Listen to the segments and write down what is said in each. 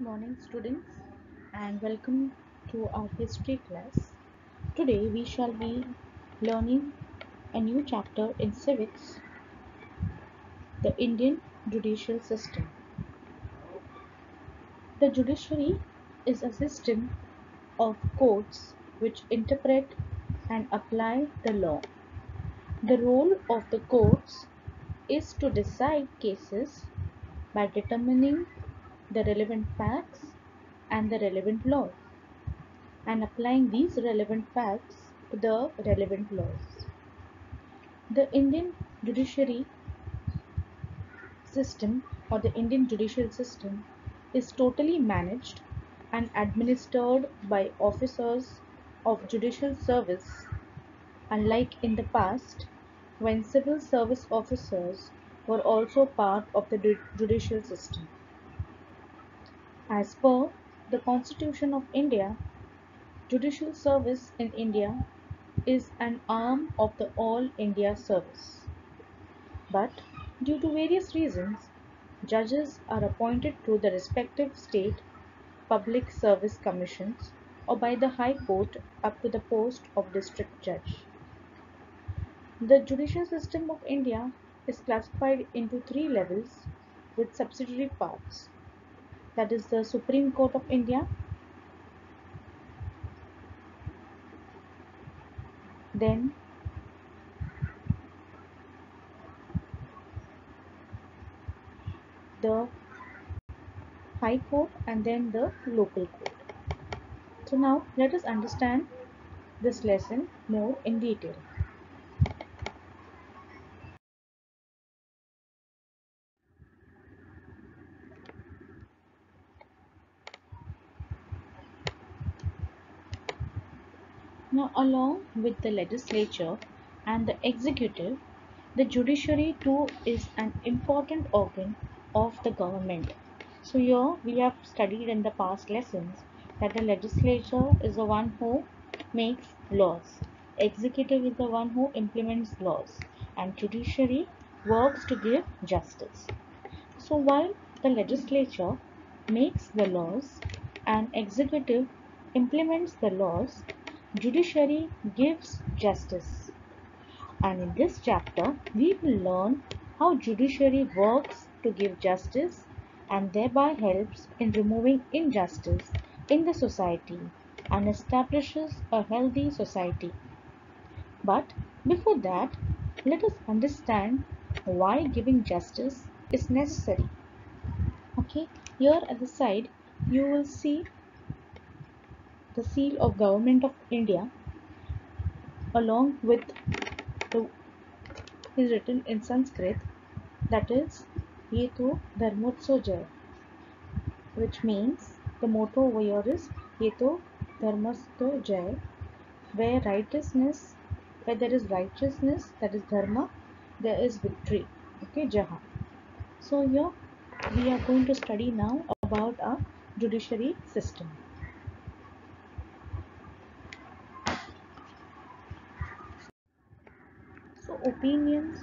morning, students, and welcome to our history class. Today, we shall be learning a new chapter in civics, the Indian judicial system. The judiciary is a system of courts which interpret and apply the law. The role of the courts is to decide cases by determining the relevant facts and the relevant laws, and applying these relevant facts to the relevant laws. The Indian judiciary system or the Indian judicial system is totally managed and administered by officers of judicial service, unlike in the past when civil service officers were also part of the judicial system. As per the Constitution of India, judicial service in India is an arm of the All India Service. But due to various reasons, judges are appointed through the respective state public service commissions or by the High Court up to the post of district judge. The judicial system of India is classified into three levels with subsidiary parts. That is the Supreme Court of India, then the High Court, and then the local court. So now let us understand this lesson more in detail. Now, along with the legislature and the executive, the judiciary too is an important organ of the government. So here we have studied in the past lessons that the legislature is the one who makes laws, executive is the one who implements laws, and judiciary works to give justice. So while the legislature makes the laws and executive implements the laws, judiciary gives justice. And in this chapter, we will learn how judiciary works to give justice and thereby helps in removing injustice in the society and establishes a healthy society. But before that, let us understand why giving justice is necessary. Okay, here at the side, you will see the seal of Government of India along with the is written in Sanskrit, that is Ye to Dharmotso Jai, which means the motto over here is Ye to Dharmasto Jai, where where there is righteousness, that is dharma, there is victory. Okay, Jaha. So here we are going to study now about our judiciary system. So opinions,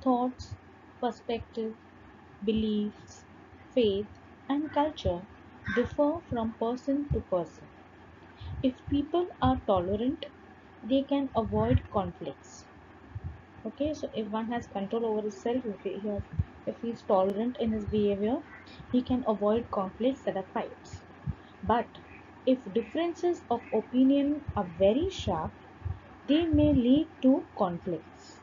thoughts, perspective, beliefs, faith, and culture differ from person to person. If people are tolerant, they can avoid conflicts. Okay, so if one has control over himself, if he is tolerant in his behavior, he can avoid conflicts that are fights. But if differences of opinion are very sharp, they may lead to conflicts.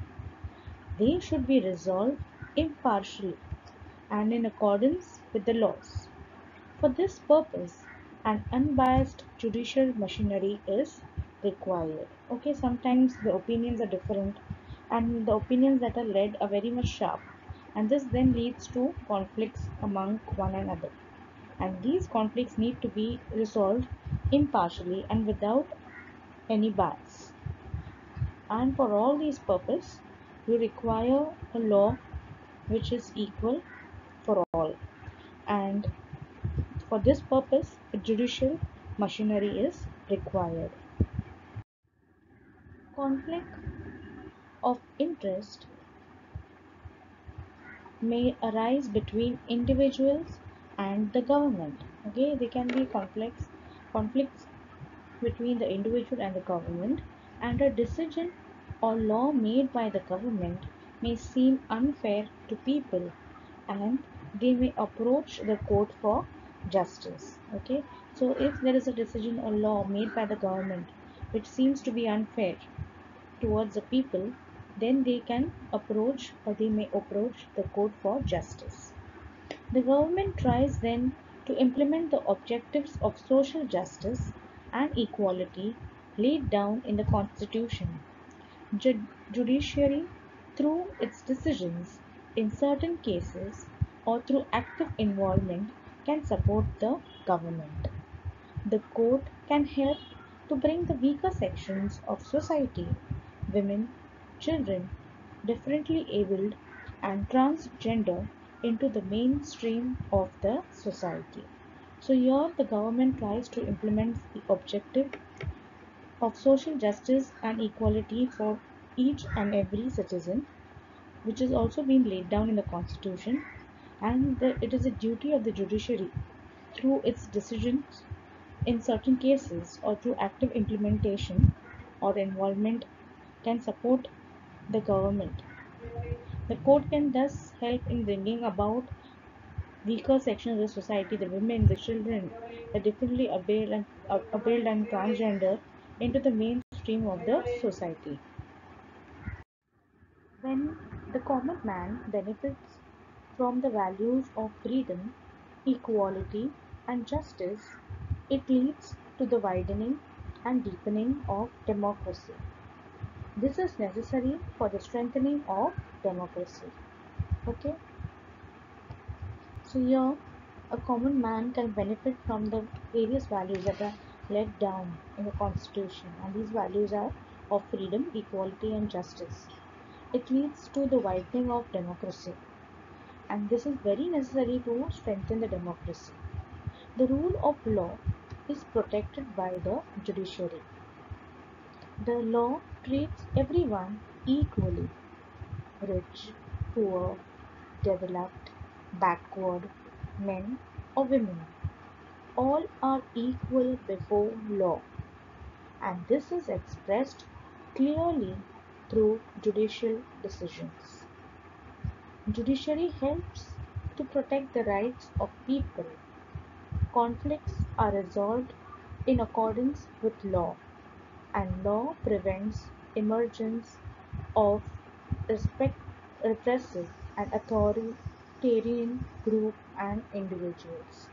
They should be resolved impartially and in accordance with the laws. For this purpose, an unbiased judicial machinery is required. Okay, sometimes the opinions are different and the opinions that are led are very much sharp, and this then leads to conflicts among one another. And these conflicts need to be resolved impartially and without any bias. And for all these purposes, we require a law which is equal for all. And for this purpose, a judicial machinery is required. Conflict of interest may arise between individuals and the government. Okay, they can be conflicts between the individual and the government, and a decision or law made by the government may seem unfair to people, and they may approach the court for justice. Okay, so if there is a decision or law made by the government which seems to be unfair towards the people, then they can approach or they may approach the court for justice. The government tries then to implement the objectives of social justice and equality laid down in the Constitution. Judiciary, through its decisions in certain cases or through active involvement, can support the government. The court can help to bring the weaker sections of society, women, children, differently abled, and transgender, into the mainstream of the society. So, here the government tries to implement the objective of social justice and equality for each and every citizen, which is also being laid down in the Constitution, and it is a duty of the judiciary through its decisions in certain cases or through active implementation or involvement can support the government. The court can thus help in bringing about weaker sections of the society, the women, the children, the differently abled and transgender, into the mainstream of the society. When the common man benefits from the values of freedom, equality, and justice, it leads to the widening and deepening of democracy. This is necessary for the strengthening of democracy. Okay, so here a common man can benefit from the various values that are laid down in the Constitution, and these values are of freedom, equality, and justice. It leads to the widening of democracy, and this is very necessary to strengthen the democracy. The rule of law is protected by the judiciary. The law treats everyone equally: rich, poor, developed, backward, men or women. All are equal before law, and this is expressed clearly through judicial decisions. Judiciary helps to protect the rights of people. Conflicts are resolved in accordance with law, and law prevents emergence of respect, repressive and authoritarian group and individuals.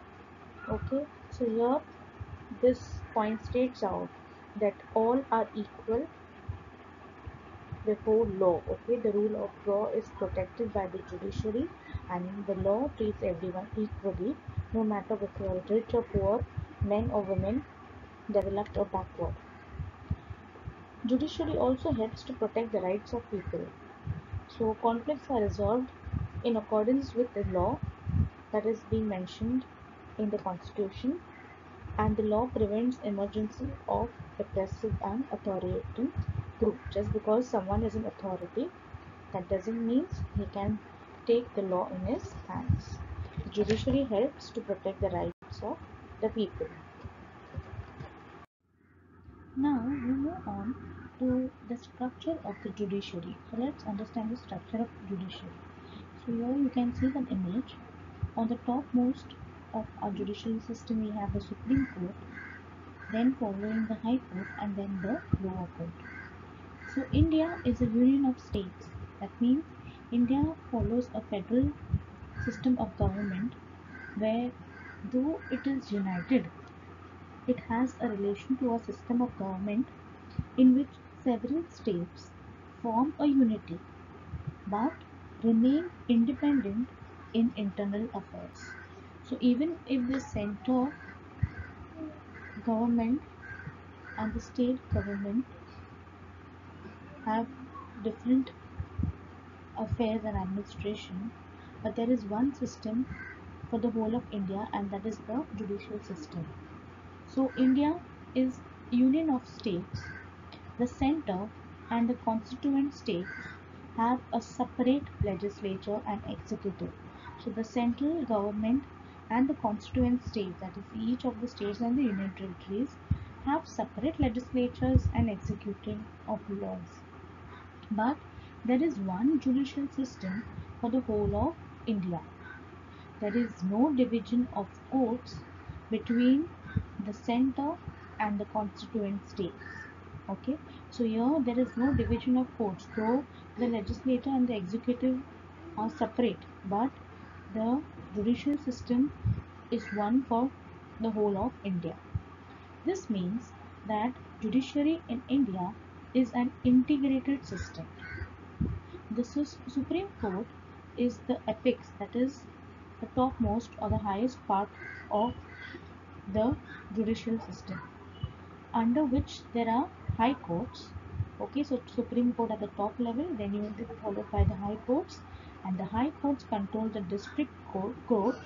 Okay, so here this point states out that all are equal before law. Okay, the rule of law is protected by the judiciary, and the law treats everyone equally, no matter whether they are rich or poor, men or women, developed or backward. Judiciary also helps to protect the rights of people. So conflicts are resolved in accordance with the law that is being mentioned in the Constitution, and the law prevents emergency of repressive and authoritarian group. Just because someone is an authority, that doesn't mean he can take the law in his hands. The judiciary helps to protect the rights of the people. Now we move on to the structure of the judiciary. So let's understand the structure of judiciary. So here you can see the image. On the topmost of our judicial system we have the Supreme Court, then following the High Court, and then the lower court. So India is a union of states. That means India follows a federal system of government where, though it is united, it has a relation to a system of government in which several states form a unity but remain independent in internal affairs. So even if the center government and the state government have different affairs and administration, but there is one system for the whole of India, and that is the judicial system. So India is union of states. The center and the constituent states have a separate legislature and executive. So the central government and the constituent states, that is, each of the states and the union territories, have separate legislatures and executing of laws. But there is one judicial system for the whole of India. There is no division of courts between the center and the constituent states. Okay, so here there is no division of courts, though the legislature and the executive are separate, but the judicial system is one for the whole of India. This means that judiciary in India is an integrated system. The Supreme Court is the apex, that is the topmost or the highest part of the judicial system, under which there are high courts. Okay, so Supreme Court at the top level, then you will be followed by the high courts, and the high courts control the district courts,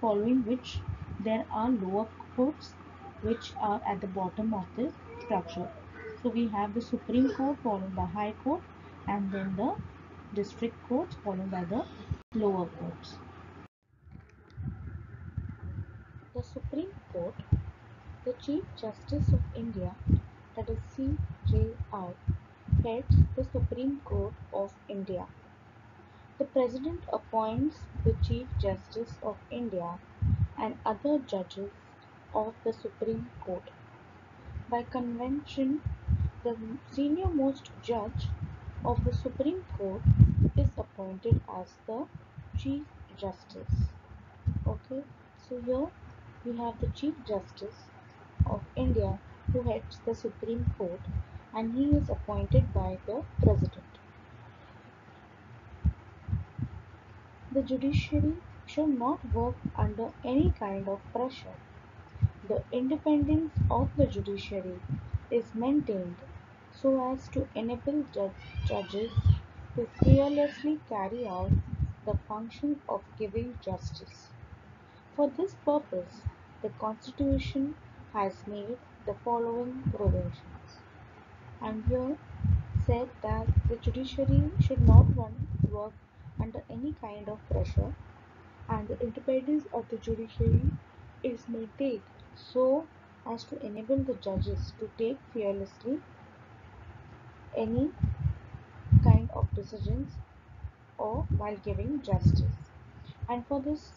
following which there are lower courts which are at the bottom of the structure. So we have the Supreme Court followed by high court, and then the district courts followed by the lower courts. The Supreme Court, the Chief Justice of India, that is CJI, heads the Supreme Court of India. The President appoints the Chief Justice of India and other judges of the Supreme Court. By convention, the senior-most judge of the Supreme Court is appointed as the Chief Justice. Okay, so here we have the Chief Justice of India who heads the Supreme Court, and he is appointed by the President. The judiciary should not work under any kind of pressure. The independence of the judiciary is maintained so as to enable judges to fearlessly carry out the function of giving justice. For this purpose, the Constitution has made the following provisions, and here said that the judiciary should not work under any kind of pressure, and the independence of the judiciary is maintained so as to enable the judges to take fearlessly any kind of decisions or while giving justice. And for this,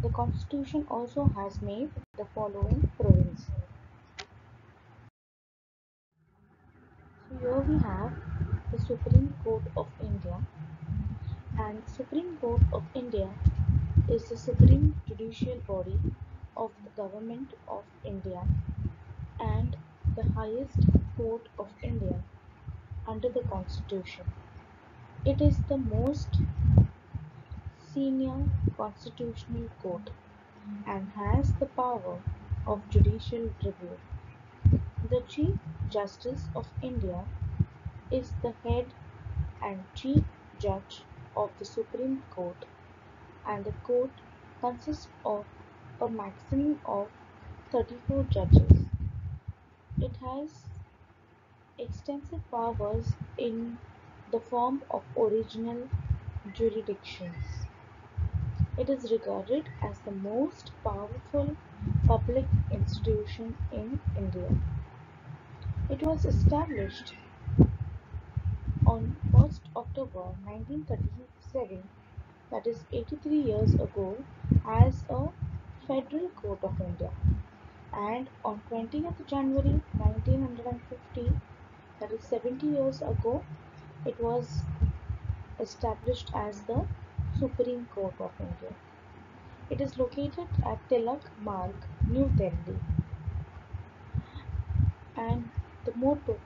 the Constitution also has made the following provisions. So here we have the Supreme Court of India, and Supreme Court of India is the supreme judicial body of the government of India and the highest court of India under the Constitution. It is the most senior constitutional court and has the power of judicial review. The Chief Justice of India is the head and chief judge of the Supreme Court, and the court consists of a maximum of 34 judges. It has extensive powers in the form of original jurisdictions. It is regarded as the most powerful public institution in India. It was established on 1st October 1937, that is 83 years ago, as a Federal Court of India, and on 20th January 1950, that is 70 years ago, it was established as the Supreme Court of India. It is located at Tilak Marg, New Delhi, and the motto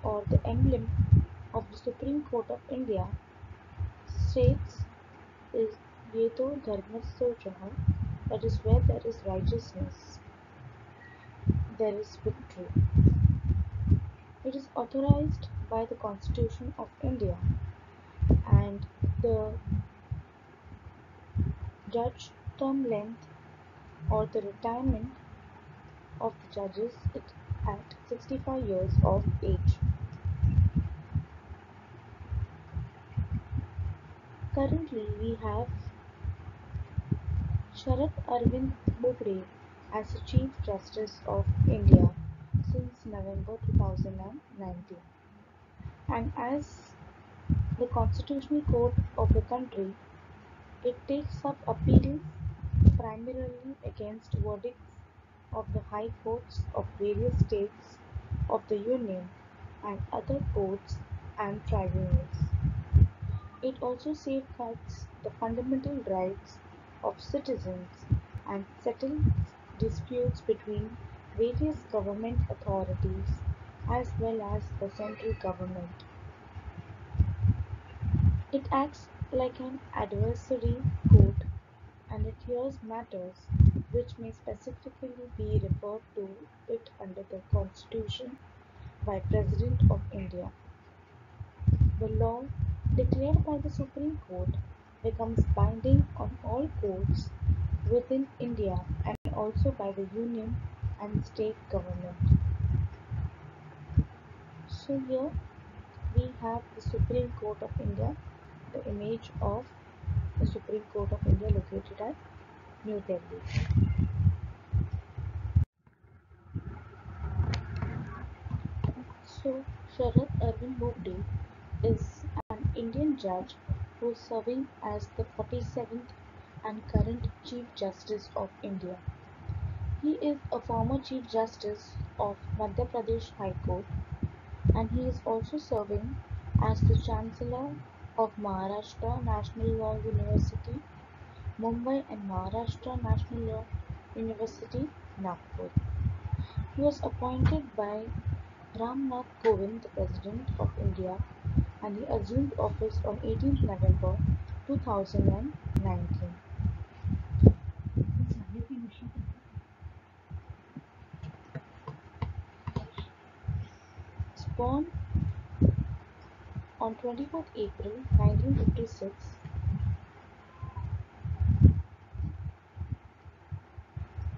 or the emblem of the Supreme Court of India states is Yeto Dharmasya Jaha, that is where there is righteousness, there is victory. It is authorized by the Constitution of India, and the judge term length or the retirement of the judges is at 65 years of age. Currently, we have Sharad Arvind Bobde as the Chief Justice of India since November 2019, and as the constitutional court of the country, it takes up appeals primarily against verdicts of the high courts of various states of the Union and other courts and tribunals. It also safeguards the fundamental rights of citizens and settles disputes between various government authorities as well as the central government. It acts like an adversary court and it hears matters which may specifically be referred to it under the Constitution by President of India. The law declared by the Supreme Court becomes binding on all courts within India and also by the union and state government. So here we have the Supreme Court of India, the image of the Supreme Court of India located at New Delhi. So Sharad Arvind Bobde is an Indian judge who is serving as the 47th and current Chief Justice of India. He is a former Chief Justice of Madhya Pradesh High Court and he is also serving as the Chancellor of Maharashtra National Law University, Mumbai and Maharashtra National Law University, Nagpur. He was appointed by Ram Nath Kovind, the President of India, and he assumed office on 18th November 2019. He was born on 24th April 1956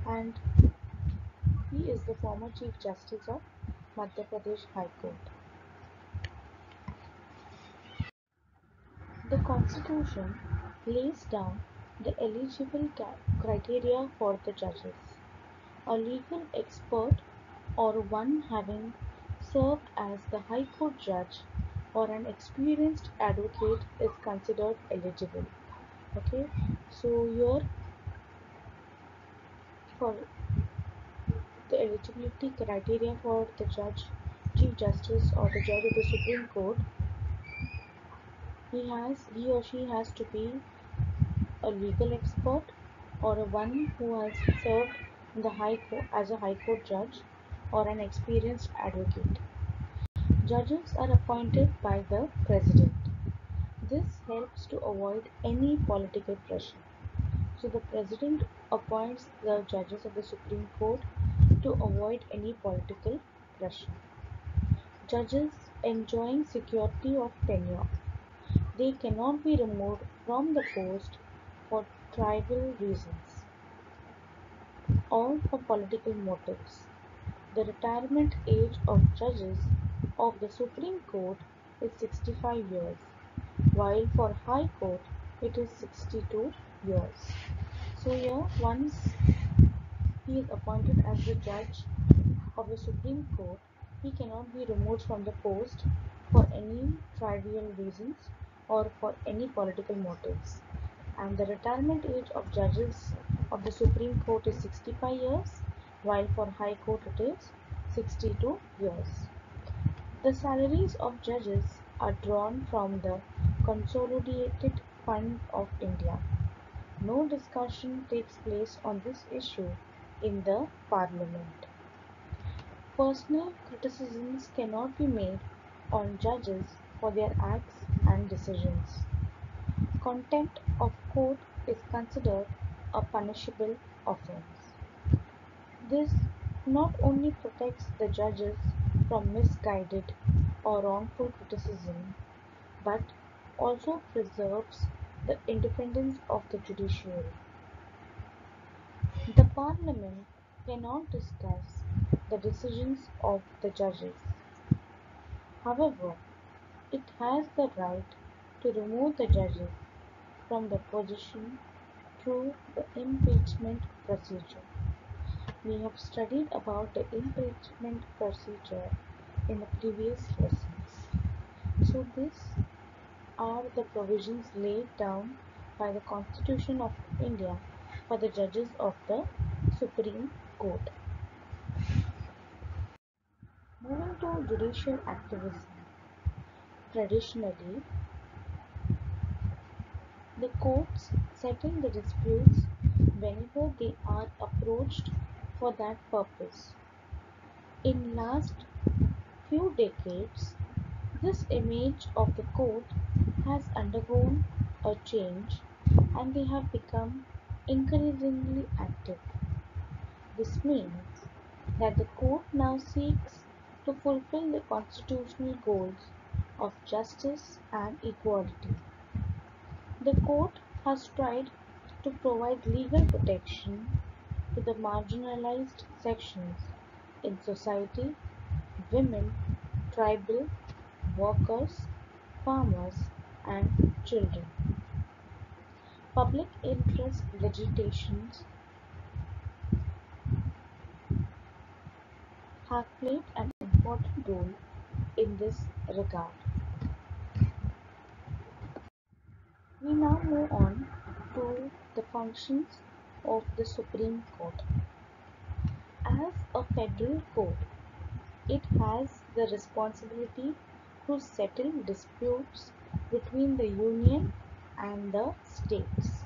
and he is the former Chief Justice of Madhya Pradesh High Court. The Constitution lays down the eligible criteria for the judges. A legal expert or one having served as the High Court judge or an experienced advocate is considered eligible. Okay, so here for the eligibility criteria for the judge, Chief Justice or the judge of the Supreme Court, he or she has to be a legal expert or a one who has served in the High Court as a High Court judge or an experienced advocate. Judges are appointed by the President. This helps to avoid any political pressure. So the President appoints the judges of the Supreme Court to avoid any political pressure. Judges enjoying security of tenure. They cannot be removed from the post for tribal reasons or for political motives. The retirement age of judges of the Supreme Court is 65 years, while for High Court it is 62 years. So here, once he is appointed as the judge of the Supreme Court, he cannot be removed from the post for any trivial reasons or for any political motives. And the retirement age of judges of the Supreme Court is 65 years, while for High Court it is 62 years. The salaries of judges are drawn from the Consolidated Fund of India. No discussion takes place on this issue in the Parliament. Personal criticisms cannot be made on judges for their acts and decisions. Contempt of court is considered a punishable offence. This not only protects the judges from misguided or wrongful criticism, but also preserves the independence of the judiciary. The Parliament cannot discuss the decisions of the judges. However, it has the right to remove the judges from the position through the impeachment procedure. We have studied about the impeachment procedure in the previous lessons. So these are the provisions laid down by the Constitution of India for the judges of the Supreme Court. Moving to judicial activism. Traditionally, the courts settle the disputes whenever they are approached for that purpose. In last few decades, this image of the court has undergone a change and they have become increasingly active. This means that the court now seeks to fulfill the constitutional goals of justice and equality. The court has tried to provide legal protection to the marginalized sections in society: women, tribal, workers, farmers, and children. Public interest litigations have played an important role in this regard. We now move on to the functions of the Supreme Court. As a federal court, it has the responsibility to settle disputes between the Union and the states,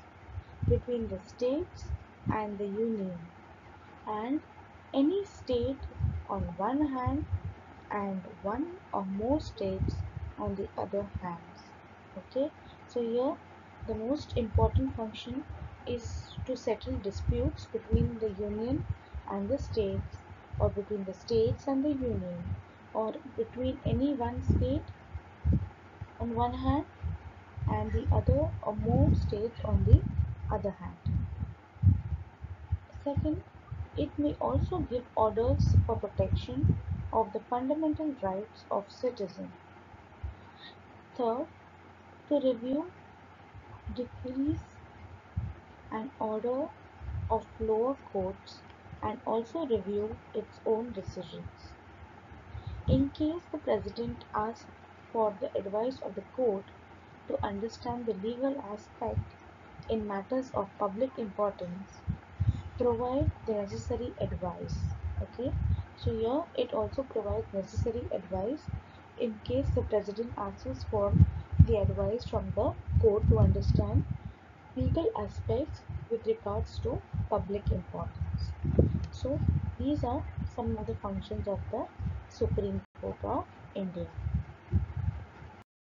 between the states and the Union, and any state on one hand and one or more states on the other hands. Okay, so here the most important function is to settle disputes between the Union and the states, or between the states and the Union, or between any one state on one hand and the other or more states on the other hand. Second, it may also give orders for protection of the fundamental rights of citizens. Third, to review decrees and order of lower courts and also review its own decisions. In case the President asks for the advice of the court to understand the legal aspect in matters of public importance, provide the necessary advice. Okay, so here it also provides necessary advice in case the President asks for the advice from the court to understand legal aspects with regards to public importance. So these are some of the functions of the Supreme Court of India.